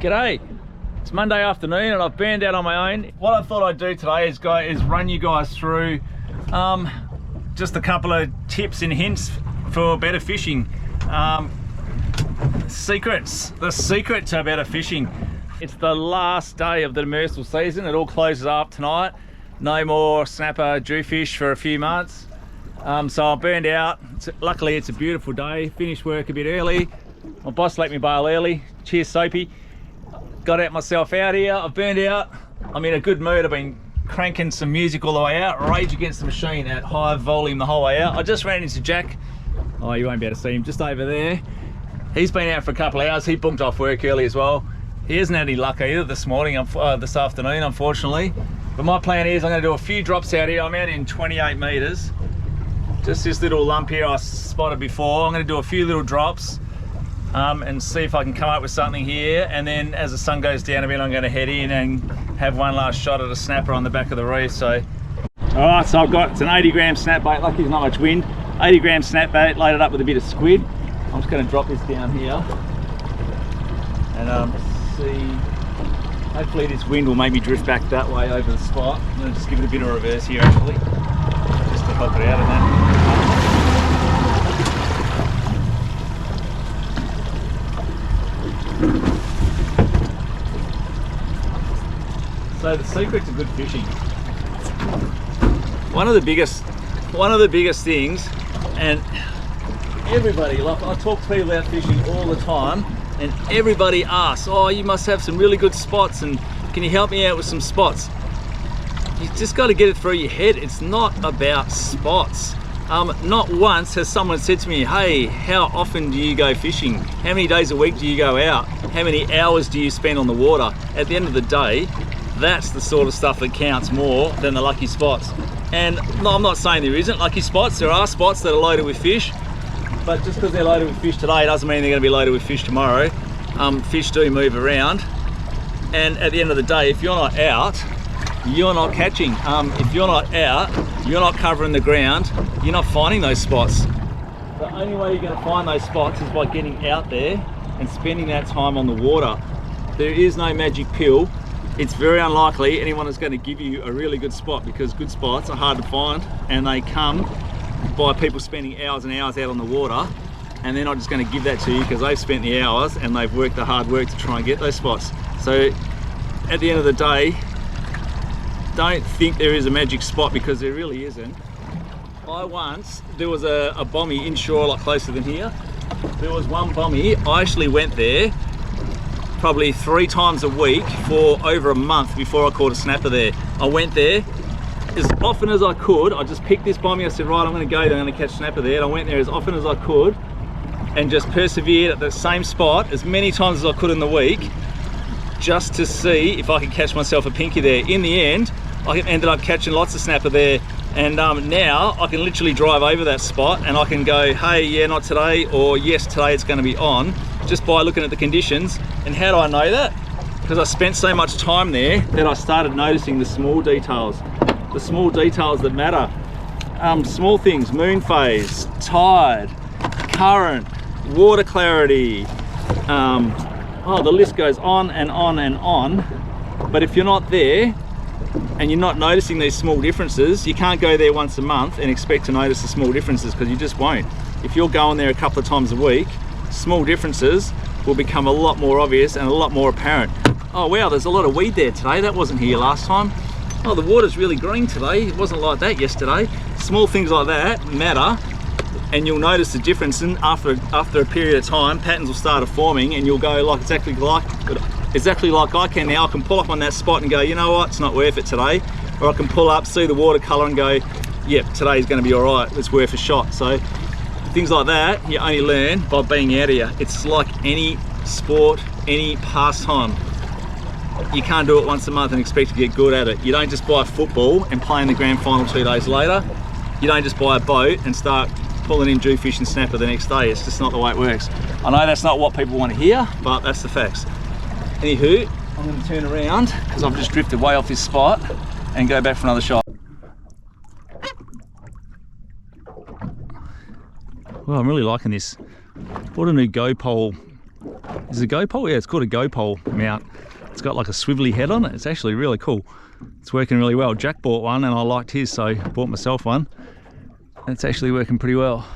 G'day. It's Monday afternoon and I've burned out on my own. What I thought I'd do today is run you guys through just a couple of tips and hints for better fishing. Secrets, the secret to better fishing. It's the last day of the demersal season. It all closes up tonight. No more snapper, jewfish for a few months. So I'm burned out. Luckily it's a beautiful day. Finished work a bit early. My boss let me bail early. Cheers, Soapy. Got out myself out here. I've burned out. I'm in a good mood. I've been cranking some music all the way out. Rage Against the Machine at high volume the whole way out. I just ran into Jack. Oh, you won't be able to see him, just over there. He's been out for a couple of hours. He booked off work early as well. He hasn't had any luck either this morning, this afternoon, unfortunately. But my plan is I'm going to do a few drops out here. I'm out in 28 meters. Just this little lump here I spotted before. I'm going to do a few little drops and see if I can come up with something here. And then as the sun goes down a bit, I'm going to head in and have one last shot at a snapper on the back of the reef. So, all right, so it's an 80 gram snap bait. Lucky there's not much wind. 80 gram snap bait loaded up with a bit of squid. I'm just going to drop this down here and see. Hopefully this wind will make me drift back that way over the spot. I'm going to just give it a bit of reverse here actually, just to help it out in that. So the secret to good fishing. One of the biggest things, and everybody, like I talk to people about fishing all the time, and everybody asks, oh, you must have some really good spots and can you help me out with some spots? You just got to get it through your head. It's not about spots. Not once has someone said to me, hey, how often do you go fishing? How many days a week do you go out? How many hours do you spend on the water? At the end of the day, that's the sort of stuff that counts more than the lucky spots. And no, I'm not saying there isn't lucky spots. There are spots that are loaded with fish, but just because they're loaded with fish today doesn't mean they're going to be loaded with fish tomorrow. Fish do move around, and at the end of the day, if you're not out, you're not catching. If you're not out, you're not covering the ground, you're not finding those spots. The only way you're going to find those spots is by getting out there and spending that time on the water. There is no magic pill. It's very unlikely anyone is going to give you a really good spot, because good spots are hard to find and they come by people spending hours and hours out on the water, and they're not just going to give that to you because they've spent the hours and they've worked the hard work to try and get those spots. So at the end of the day, don't think there is a magic spot, because there really isn't. There was a bommy inshore a lot closer than here. There was one bommy, I actually went there probably 3 times a week for over a month before I caught a snapper there. I went there as often as I could. I just picked this bommy. I said, right, I'm going to go there, I'm going to catch snapper there. And I went there as often as I could and just persevered at the same spot as many times as I could in the week, just to see if I could catch myself a pinky there. In the end, I ended up catching lots of snapper there, and now I can literally drive over that spot and I can go, hey, yeah, not today, or yes, today it's going to be on, just by looking at the conditions. And how do I know that? Because I spent so much time there that I started noticing the small details. The small details that matter. Small things, moon phase, tide, current, water clarity. The list goes on and on and on. But if you're not there and you're not noticing these small differences, you can't go there once a month and expect to notice the small differences, because you just won't. If you're going there a couple of times a week, small differences will become a lot more obvious and a lot more apparent. Oh wow, there's a lot of weed there today. That wasn't here last time. Oh, the water's really green today. It wasn't like that yesterday. Small things like that matter, and you'll notice the difference. And after a period of time, patterns will start forming, and you'll go like exactly like I can now. I can pull up on that spot and go, you know what, it's not worth it today. Or I can pull up, see the watercolor and go, yep, today's going to be all right. It's worth a shot. So things like that, you only learn by being out here. It's like any sport, any pastime. You can't do it once a month and expect to get good at it. You don't just buy football and play in the grand final 2 days later. You don't just buy a boat and start pulling in jewfish and snapper the next day. It's just not the way it works. I know that's not what people want to hear, but that's the facts. Anywho, I'm going to turn around because I've just drifted way off this spot and go back for another shot. Well, I'm really liking this. Bought a new Go pole Is it a go pole? Yeah, it's called a go pole mount. It's got like a swivelly head on it. It's actually really cool. It's working really well. Jack bought one and I liked his, so I bought myself one. It's actually working pretty well.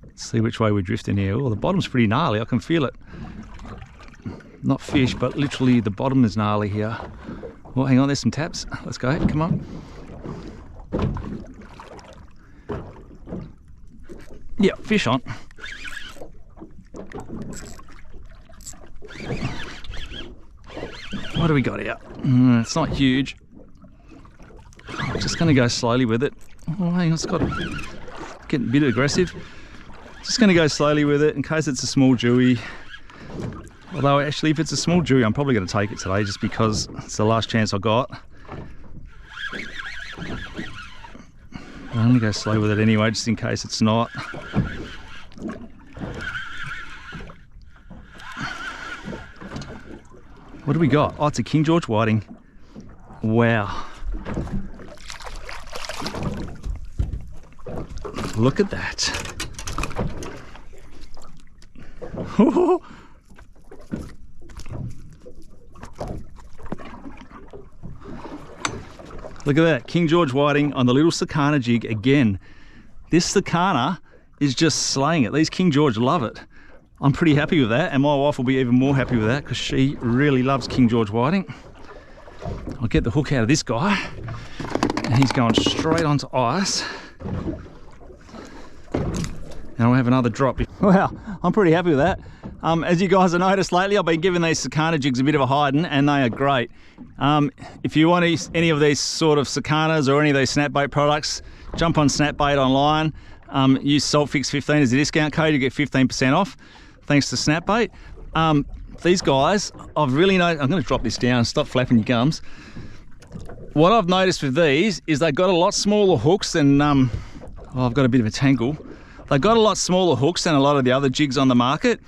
Let's see which way we're drifting here. Oh, the bottom's pretty gnarly. I can feel it. Not fish, but literally the bottom is gnarly here. Oh, hang on, there's some taps. Let's go, come on. Yeah, fish on. What do we got here? It's not huge. I'm just going to go slowly with it. Oh, hang on, it's got getting a bit aggressive. Just going to go slowly with it in case it's a small jewie. Although actually if it's a small jewie, I'm probably going to take it today just because it's the last chance I got. I'm going to go slow with it anyway, just in case it's not. What do we got? Oh, it's a King George whiting. Wow. Look at that. Look at that, King George whiting on the little Sakana jig again. This Sakana is just slaying it. These King George love it. I'm pretty happy with that, and my wife will be even more happy with that because she really loves King George whiting. I'll get the hook out of this guy, and he's going straight onto ice. And I'll have another drop. Wow, I'm pretty happy with that. As you guys have noticed lately, I've been giving these Sakana jigs a bit of a hiding, and they are great. If you want any of these sort of Sakanas or any of these snapbait products, jump on Snapbait online. Use Saltfix 15 as a discount code, you get 15% off. Thanks to Snapbait. These guys, I've really noticed. I'm going to drop this down. Stop flapping your gums. What I've noticed with these is they've got a lot smaller hooks than. Oh, I've got a bit of a tangle. They've got a lot smaller hooks than a lot of the other jigs on the market,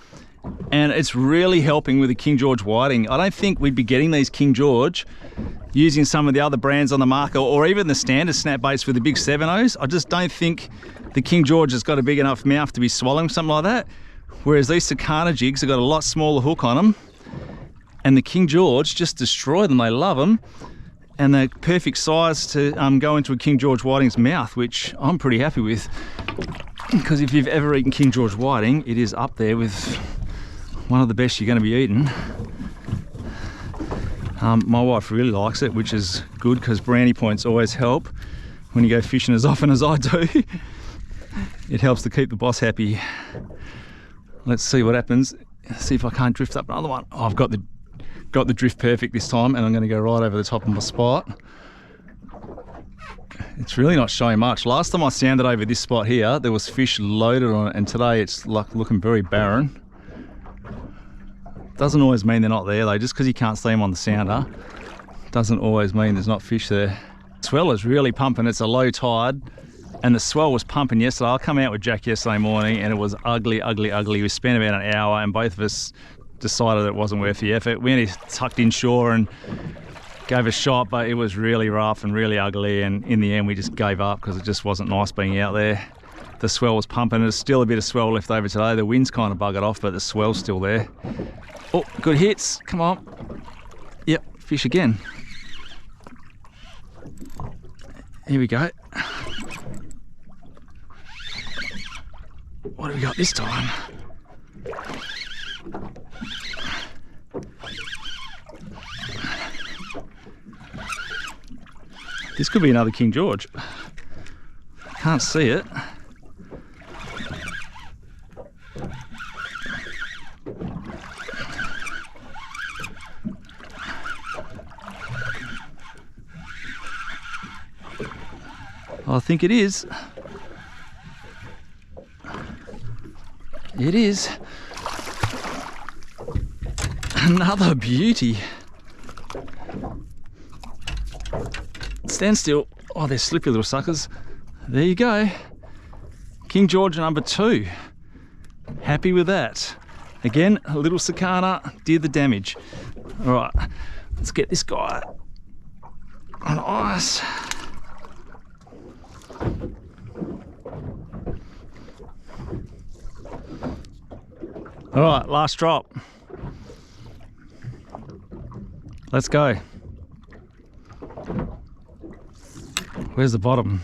and it's really helping with the King George whiting. I don't think we'd be getting these King George using some of the other brands on the market, or even the standard snap baits with the big 7.0s. I just don't think the King George has got a big enough mouth to be swallowing something like that. Whereas these Sakana jigs have got a lot smaller hook on them, and the King George just destroy them. They love them, and they're perfect size to go into a King George whiting's mouth, which I'm pretty happy with. Because if you've ever eaten King George whiting, it is up there with one of the best you're going to be eating. My wife really likes it, which is good because brownie points always help when you go fishing as often as I do. It helps to keep the boss happy. Let's see what happens. See if I can't drift up another one. Oh, I've got the drift perfect this time, and I'm going to go right over the top of my spot. It's really not showing much. Last time I sounded over this spot here, there was fish loaded on it, and today it's looking very barren. Doesn't always mean they're not there though. Just because you can't see them on the sounder doesn't always mean there's not fish there. Swell is really pumping. It's a low tide, and the swell was pumping yesterday. I come out with Jack yesterday morning, and it was ugly, ugly, ugly. We spent about an hour, and both of us decided it wasn't worth the effort. We only tucked inshore and gave a shot, but it was really rough and really ugly, and in the end we just gave up because it just wasn't nice being out there. The swell was pumping. There's still a bit of swell left over today. The wind's kind of buggered off, but the swell's still there. Oh, good hits. Come on. Yep, fish again. Here we go. What do we got this time? This could be another King George. Can't see it. I think it is. It is. Another beauty. Stand still. Oh, they're slippery little suckers. There you go. King George number 2. Happy with that. Again, a little Sakana did the damage. All right, let's get this guy on ice. All right, last drop. Let's go. Where's the bottom?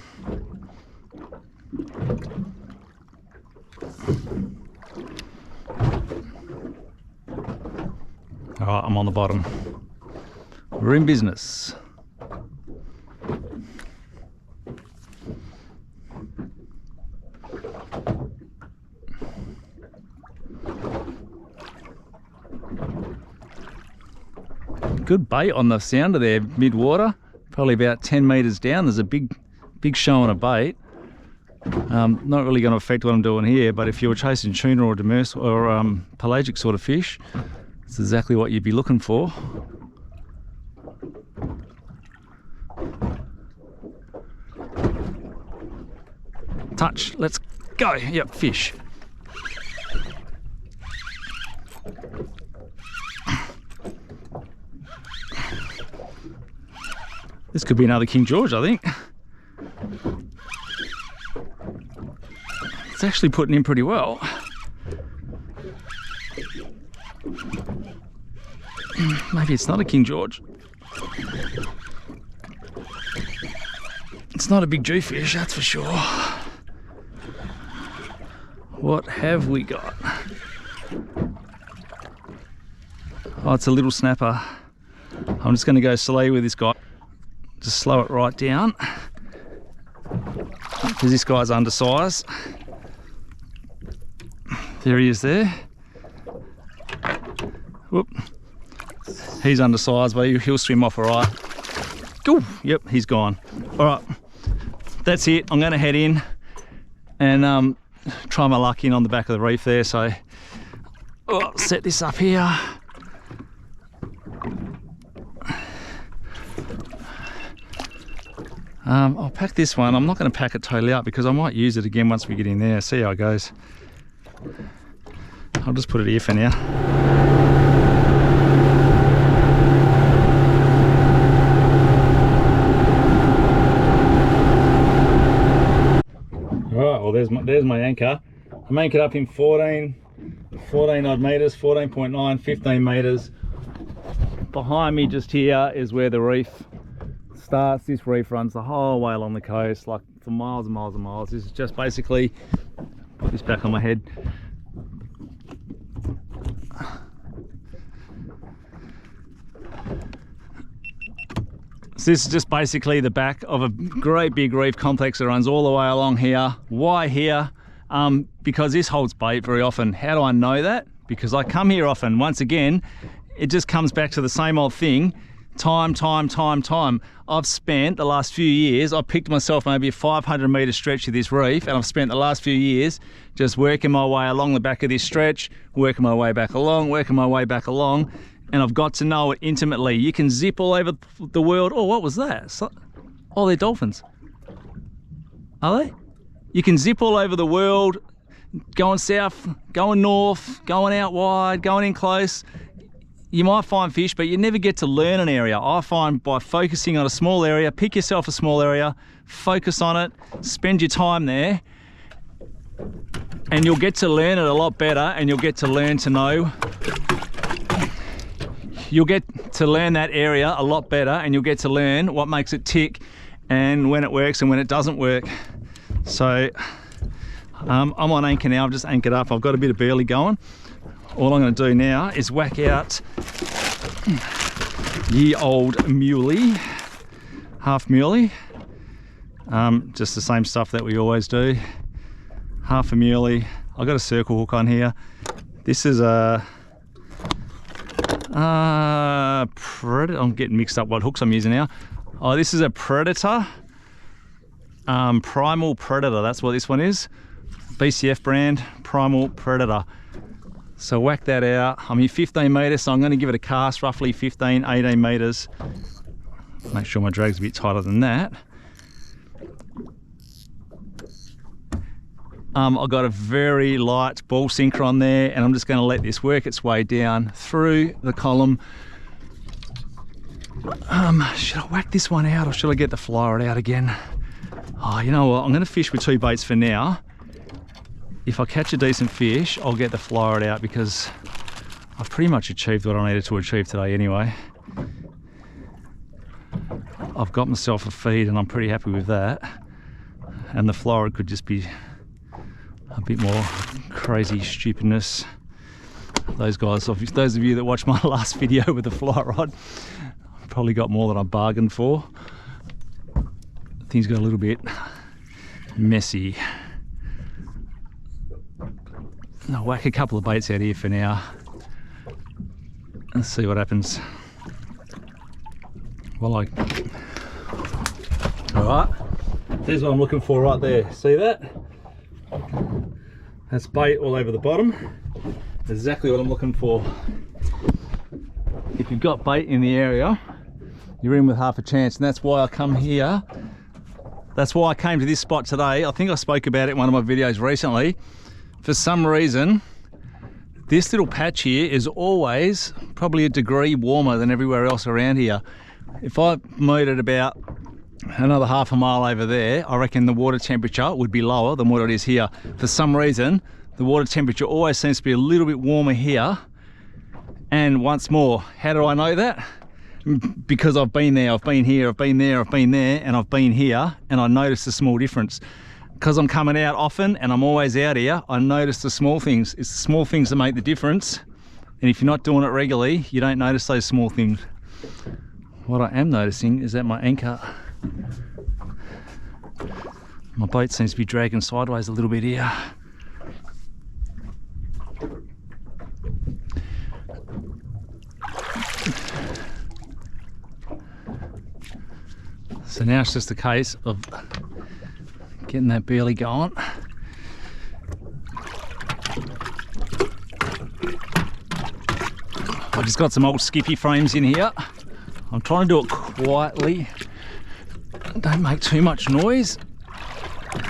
All right, I'm on the bottom. We're in business. Good bait on the sounder there, mid-water. Probably about 10 metres down. There's a big showing of bait. Not really going to affect what I'm doing here, but if you were chasing tuna or demersal or pelagic sort of fish, it's exactly what you'd be looking for. Touch, let's go. Yep, fish. This could be another King George, I think. It's actually putting in pretty well. Maybe it's not a King George. It's not a big Jewfish, that's for sure. What have we got? Oh, it's a little snapper. I'm just going to go slow with this guy. Just slow it right down, because this guy's undersized. There he is there. Whoop. He's undersized, but he'll swim off all right. Cool. Yep, he's gone. All right, that's it. I'm going to head in and try my luck in on the back of the reef there. So I'll set this up here. I'll pack this one. I'm not going to pack it totally up because I might use it again once we get in there. See how it goes. I'll just put it here for now. Right, well there's my anchor. I'm anchored up in 14 odd metres, 14.9, 15 metres. Behind me just here is where the reef starts. This reef runs the whole way along the coast, like for miles and miles and miles. This is just basically, put this back on my head. So this is just basically the back of a great big reef complex that runs all the way along here. Why here? Because this holds bait very often. How do I know that? Because I come here often. Once again, it just comes back to the same old thing. Time. I've spent the last few years, I picked myself maybe a 500 metre stretch of this reef, and I've spent the last few years just working my way along the back of this stretch, working my way back along, and I've got to know it intimately. You can zip all over the world. Oh, what was that? Oh, they're dolphins. Are they? You can zip all over the world, going south, going north, going out wide, going in close. You might find fish, but you never get to learn an area. I find by focusing on a small area, pick yourself a small area, focus on it, spend your time there, and you'll get to learn it a lot better, and you'll get to learn to know. You'll get to learn that area a lot better, and you'll get to learn what makes it tick and when it works and when it doesn't work. So I'm on anchor now. I've just anchored up. I've got a bit of burley going. All I'm going to do now is whack out ye old muley, half muley. Just the same stuff that we always do. Half a muley. I've got a circle hook on here. This is a predator. I'm getting mixed up what hooks I'm using now. Oh, this is a predator. Primal Predator. That's what this one is. BCF brand, Primal Predator. So whack that out. I'm here 15 metres, so I'm going to give it a cast, roughly 15, 18 metres. Make sure my drag's a bit tighter than that. I've got a very light ball sinker on there, and I'm just going to let this work its way down through the column. Should I whack this one out, or should I get the flyer out again? Oh, you know what? I'm going to fish with two baits for now. if I catch a decent fish, I'll get the fly rod out, because I've pretty much achieved what I needed to achieve today anyway. I've got myself a feed and I'm pretty happy with that. And the fly rod could just be a bit more crazy stupidness. Those guys, those of you that watched my last video with the fly rod, probably got more than I bargained for. Things got a little bit messy. I'll whack a couple of baits out here for now. Let's see what happens. Well, alright, there's what I'm looking for right there. See that? That's bait all over the bottom. Exactly what I'm looking for. If you've got bait in the area, you're in with half a chance, and that's why I come here. That's why I came to this spot today. I think I spoke about it in one of my videos recently. For some reason, this little patch here is always probably a degree warmer than everywhere else around here. If I moved it about another half a mile over there, I reckon the water temperature would be lower than what it is here. For some reason, the water temperature always seems to be a little bit warmer here. And once more, how do I know that? Because I've been there, I've been here, I've been there, I've been there, and I've been here, and I noticed a small difference. Because I'm coming out often and I'm always out here, I notice the small things. It's the small things that make the difference. And if you're not doing it regularly, you don't notice those small things. What I am noticing is that my anchor, my boat seems to be dragging sideways a little bit here. So now it's just a case of getting that burley going. I just got some old skippy frames in here. I'm trying to do it quietly. Don't make too much noise.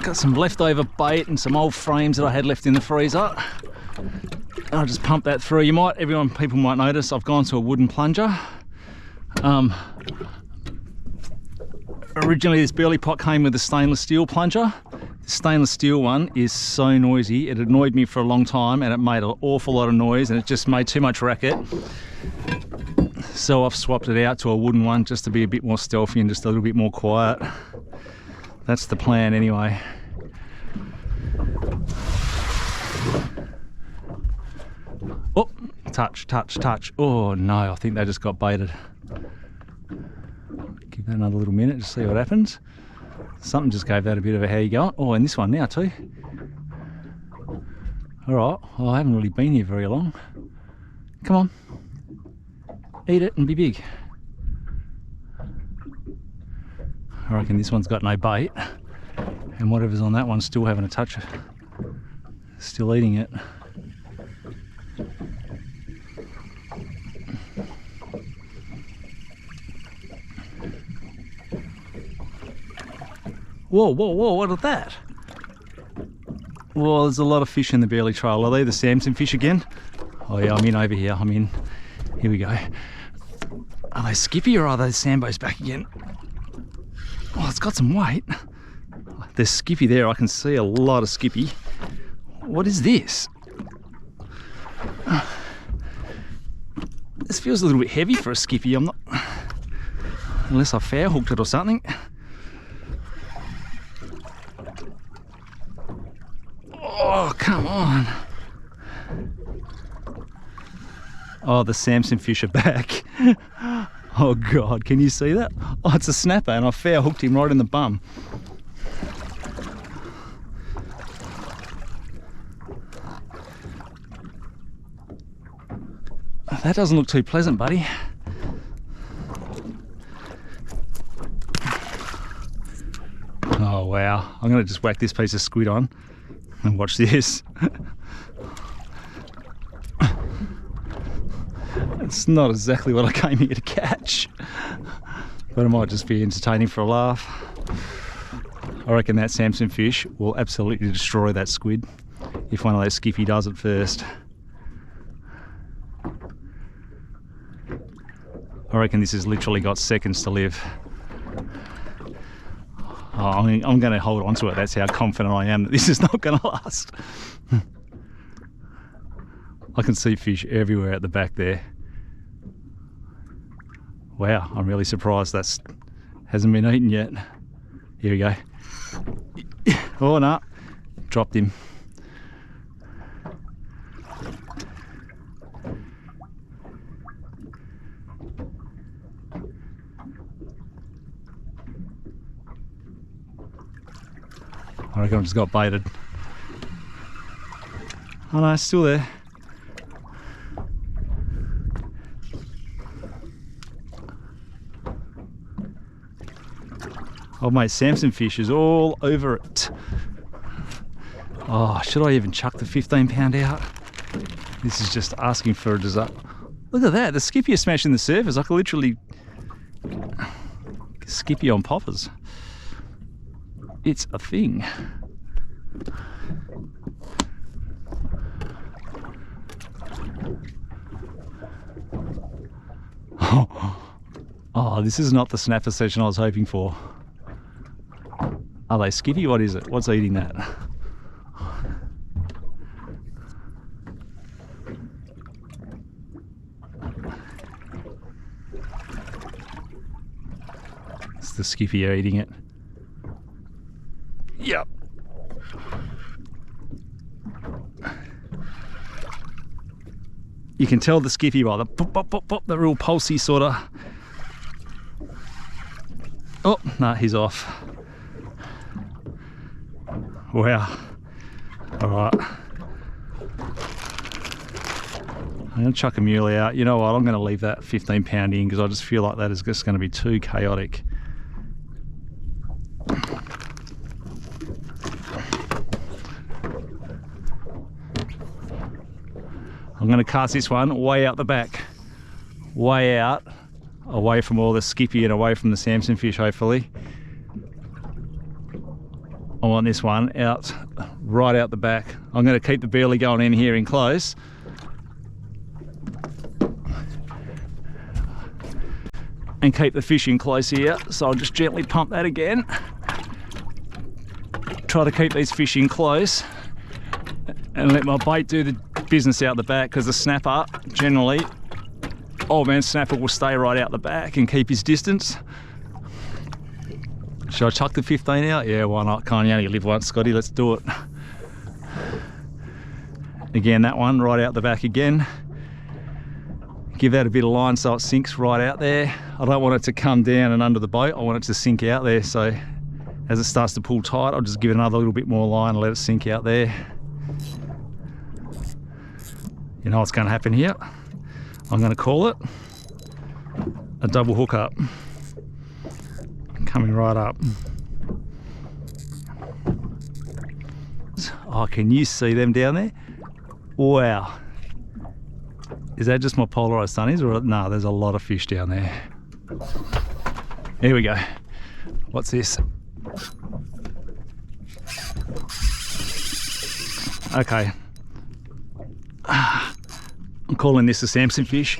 Got some leftover bait and some old frames that I had left in the freezer. I'll just pump that through. People might notice I've gone to a wooden plunger. Originally this burley pot came with a stainless steel plunger. The stainless steel one is so noisy, it annoyed me for a long time, and it made an awful lot of noise, and it just made too much racket. So I've swapped it out to a wooden one just to be a bit more stealthy and just a little bit more quiet. That's the plan anyway. Oh, touch, touch, touch. Oh no, I think they just got baited. Give that another little minute to see what happens. Something just gave that a bit of a how you going. Oh, and this one now too. All right, well, I haven't really been here very long. Come on, eat it and be big. I reckon this one's got no bait, and whatever's on that one's still having a touch, still eating it. Whoa, whoa, whoa, what is that? Well, there's a lot of fish in the burley trail. Are they the Samson fish again? Oh yeah, I'm in over here, I'm in. Here we go. Are they skippy or are they Sambos back again? Oh, it's got some weight. There's skippy there, I can see a lot of skippy. What is this? This feels a little bit heavy for a skippy. I'm not, unless I fair hooked it or something. Oh, come on. Oh, the Samson fish are back. Oh God, can you see that? Oh, it's a snapper and I fair hooked him right in the bum. That doesn't look too pleasant, buddy. Oh wow, I'm gonna just whack this piece of squid on and watch this. It's not exactly what I came here to catch, but it might just be entertaining for a laugh. I reckon that Samson fish will absolutely destroy that squid if one of those skiffy does it first. I reckon this has literally got seconds to live. Oh, I'm going to hold on to it. That's how confident I am that this is not going to last. can see fish everywhere at the back there. Wow, I'm really surprised that's hasn't been eaten yet. Here we go. Oh no, dropped him. I reckon I just got baited. Oh no, it's still there. Oh mate, Samson fish is all over it. Oh, should I even chuck the 15-pound out? This is just asking for a disaster. Look at that, the skippy is smashing the surface. I could literally skippy on poppers. It's a thing. Oh, this is not the snapper session I was hoping for. Are they skippy? What is it? What's eating that? It's the skippy eating it. Yep. You can tell the skippy by the pop, pop, pop, pop, the real pulsy sort of. Oh, no, he's off. Wow. All right. I'm going to chuck a muley out. You know what? I'm going to leave that 15-pound in because I just feel like that is just going to be too chaotic. I'm going to cast this one way out the back. Way out. Away from all the skippy and away from the Samson fish, hopefully. I want this one out, right out the back. I'm going to keep the burley going in here in close. And keep the fish in close here. So I'll just gently pump that again. Try to keep these fish in close. And let my bait do the business out the back, because the snapper, generally, old man snapper will stay right out the back and keep his distance. Should I chuck the 15 out? Yeah, why not? Can't you only live once, Scotty? Let's do it. Again, that one right out the back again. Give that a bit of line so it sinks right out there. I don't want it to come down and under the boat. I want it to sink out there. So as it starts to pull tight, I'll just give it another little bit more line and let it sink out there. You know what's going to happen here? I'm going to call it a double hook up. Coming right up. Oh, can you see them down there? Wow. Is that just my polarized sunnies, or no, there's a lot of fish down there. Here we go. What's this? Okay. I'm calling this a Samson fish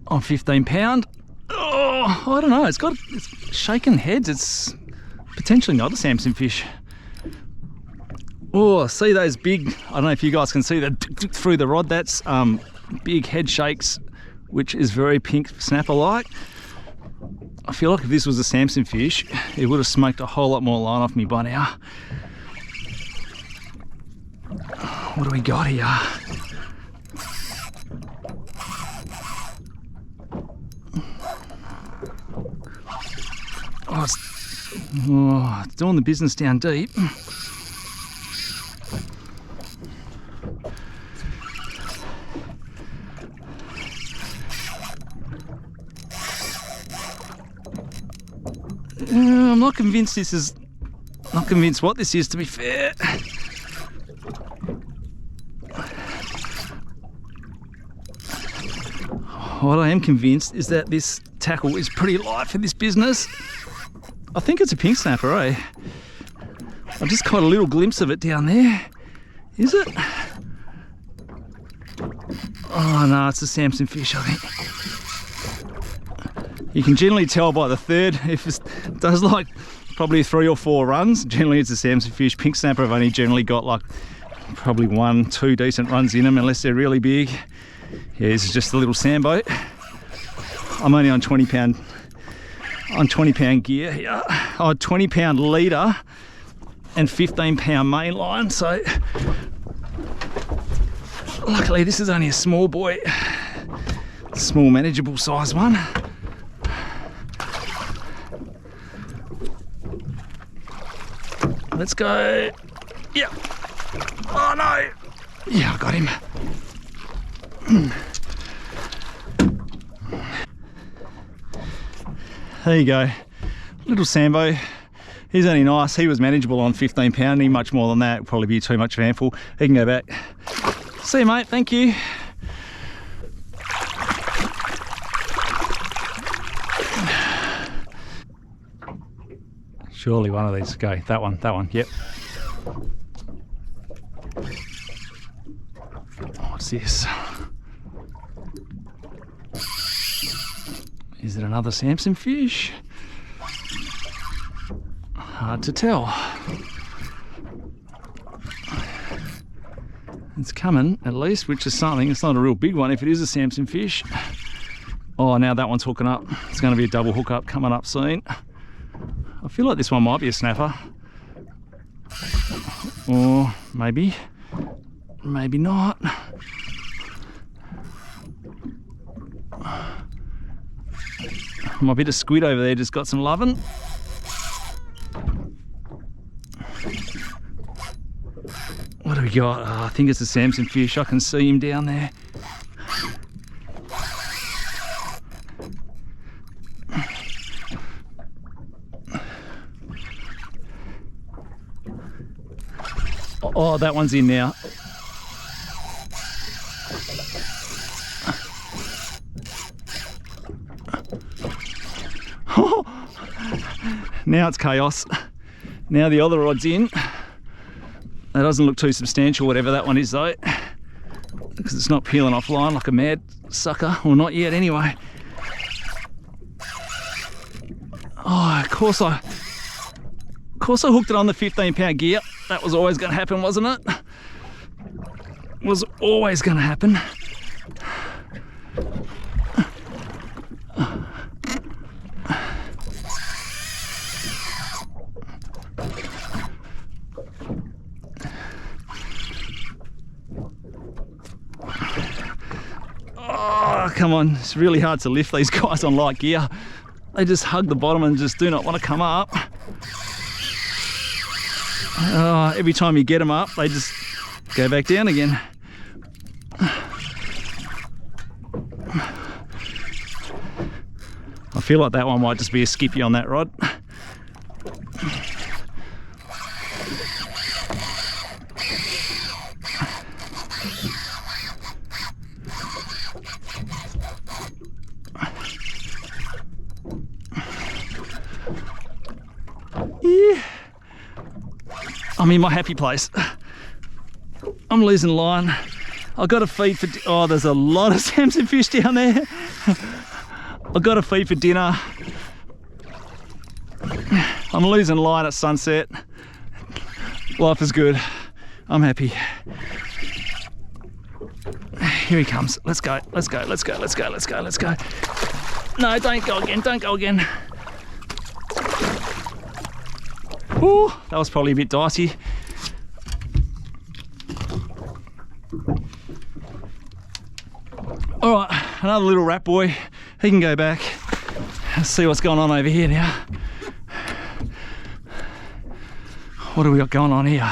on 15-pound. Oh, I don't know, it's shaking heads. It's potentially not a Samson fish. Oh, see those big, I don't know if you guys can see that through the rod, that's big head shakes, which is very pink snapper like. I feel like if this was a Samson fish, it would have smoked a whole lot more line off me by now. What do we got here? Oh, it's doing the business down deep. I'm not convinced this is, not convinced what this is, to be fair. What I am convinced is that this tackle is pretty light for this business. I think it's a pink snapper, eh? I just caught a little glimpse of it down there. Is it? Oh no, it's a Samson fish, I think. You can generally tell by the third, if it does like probably 3 or 4 runs, generally it's a Samson fish. Pink snapper have only generally got like Probably 1-2 decent runs in them, unless they're really big. Yeah, this is just a little sandboat. I'm only on 20 pound gear here. Oh, 20 pound leader and 15 pound main line. So luckily this is only a small boy, small manageable size one. Let's go. Yeah. Oh no. Yeah, I got him. There you go. Little Sambo. He's only nice. He was manageable on 15 pound. Any much more than that would probably be too much of a handful. He can go back. See you, mate. Thank you. Surely one of these. Go. That one. That one. Yep. What's this? Is it another Samson fish? Hard to tell. It's coming, at least, which is something. It's not a real big one if it is a Samson fish. Oh, now that one's hooking up. It's going to be a double hookup coming up soon. I feel like this one might be a snapper. Or maybe not. My bit of squid over there just got some loving. What do we got? Oh, I think it's a Samson fish. I can see him down there. Oh, that one's in now. Now it's chaos. Now the other rod's in. That doesn't look too substantial, whatever that one is though, because it's not peeling off line like a mad sucker. Well, not yet anyway. Oh, of course I hooked it on the 15 pound gear. That was always going to happen, wasn't it? Was always going to happen. Oh, come on. It's really hard to lift these guys on light gear. They just hug the bottom and just do not want to come up. Every time you get them up, they just go back down again. I feel like that one might just be a skippy on that rod. Yeah. I'm in my happy place. I'm losing line. I've got to feed for... Oh, there's a lot of Samson fish down there. I've got to feed for dinner. I'm losing line at sunset. Life is good. I'm happy. Here he comes. Let's go. Let's go. Let's go. Let's go. Let's go. Let's go. No, don't go again. Don't go again. Ooh, that was probably a bit dicey. All right, another little rat boy. He can go back. Let's see what's going on over here now. What do we got going on here?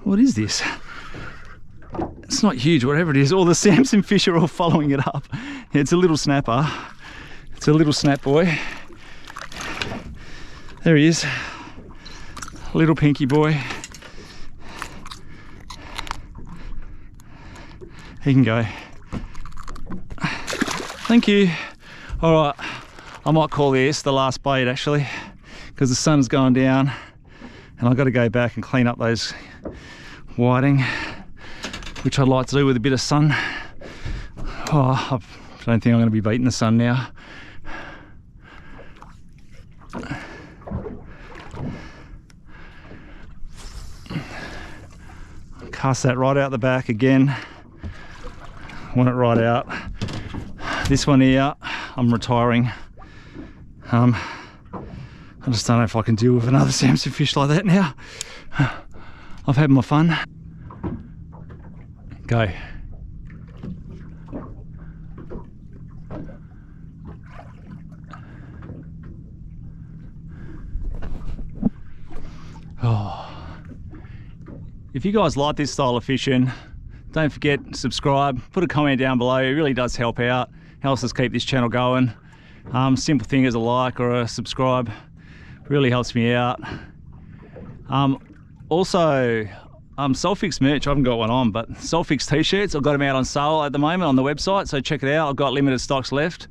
What is this? It's not huge, whatever it is. All the Samson fish are all following it up. Yeah, it's a little snapper. It's a little snap boy. There he is. Little pinky boy. He can go. Thank you. All right, I might call this the last bait actually, because the sun's going down and I've got to go back and clean up those whiting, which I'd like to do with a bit of sun. I don't think I'm going to be beating the sun now. Cast that right out the back again. Want it right out. This one here, I'm retiring. I just don't know if I can deal with another Samson fish like that now. I've had my fun. Go. Oh. If you guys like this style of fishing, don't forget to subscribe, put a comment down below. It really does help out, helps us keep this channel going. Simple thing as a like or a subscribe really helps me out. Also, Saltfix merch, I haven't got one on, but Saltfix t-shirts, I've got them out on sale at the moment on the website, so check it out. I've got limited stocks left.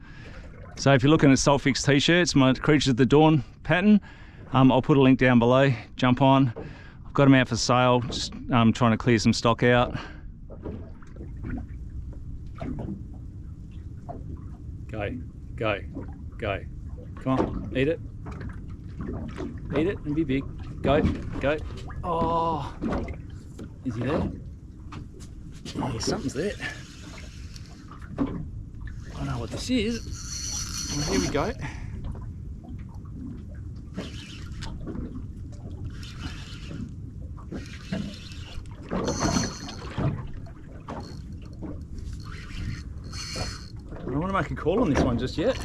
So if you're looking at Saltfix t-shirts, my Creatures of the Dawn pattern, I'll put a link down below, jump on. I've got them out for sale, just trying to clear some stock out. Go, go, go. Come on, eat it. Eat it and be big. Go, go. Oh, is he there? Oh, something's there. I don't know what this is. Well, here we go. I don't want to make a call on this one just yet.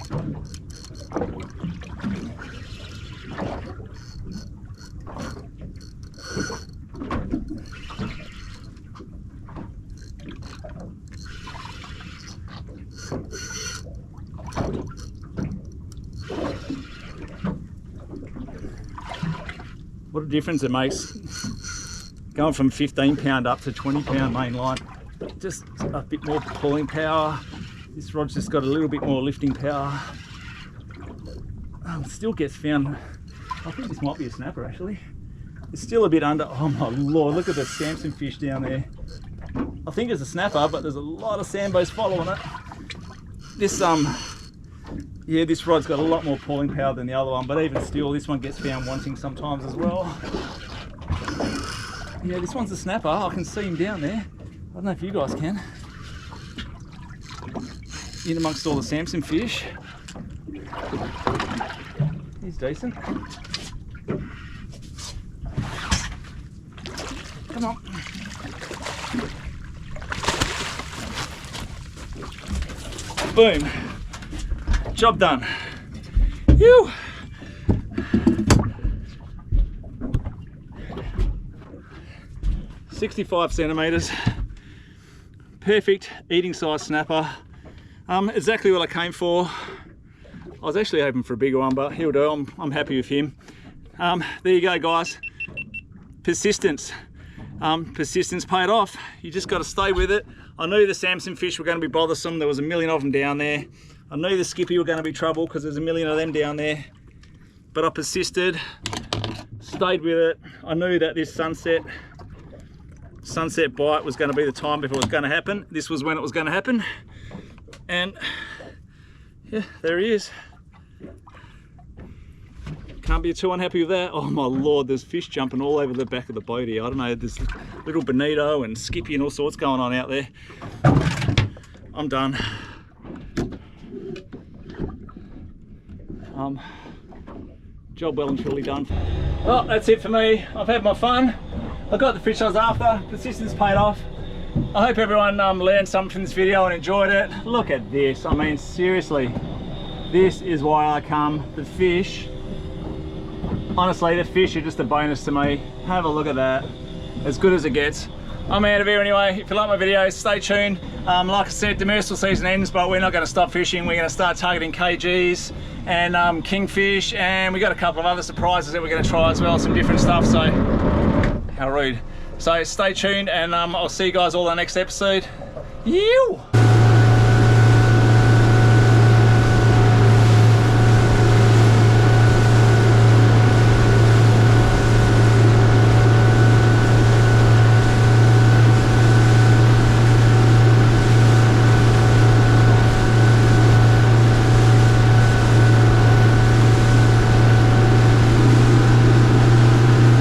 What a difference it makes going from 15 pound up to 20 pound main line. Just a bit more pulling power. This rod's just got a little bit more lifting power. It still gets found. I think this might be a snapper actually. It's still a bit under. Oh my lord, look at the Samson fish down there. I think it's a snapper, but there's a lot of sandbows following it. This yeah, this rod's got a lot more pulling power than the other one, but even still, this one gets found wanting sometimes as well. Yeah, this one's a snapper. I can see him down there. I don't know if you guys can. In amongst all the Samson fish. He's decent. Come on. Boom. Job done. Phew. "65 centimeters, perfect eating size snapper. Exactly what I came for. I was actually hoping for a bigger one, but he'll do. I'm happy with him. There you go, guys. Persistence. Persistence paid off. You just got to stay with it. I knew the Samson fish were going to be bothersome. There was a million of them down there. I knew the skippy were going to be trouble because there's a million of them down there. But I persisted, stayed with it. I knew that this sunset bite was going to be the time if it was going to happen. This was when it was going to happen. And yeah, there he is. Can't be too unhappy with that. Oh my lord, there's fish jumping all over the back of the boat here. I don't know, there's little bonito and skippy and all sorts going on out there. I'm done. Job well and truly done. Well, that's it for me. I've had my fun. I got the fish I was after. Persistence paid off. I hope everyone learned something from this video and enjoyed it. Look at this. I mean, seriously, this is why I come. The fish, honestly, the fish are just a bonus to me. Have a look at that. As good as it gets. I'm out of here anyway. If you like my videos, stay tuned. Like I said, demersal season ends, but we're not going to stop fishing. We're going to start targeting KGs and kingfish, and we got a couple of other surprises that we're going to try as well, some different stuff. So, how rude. So stay tuned, and I'll see you guys all in the next episode. Yew!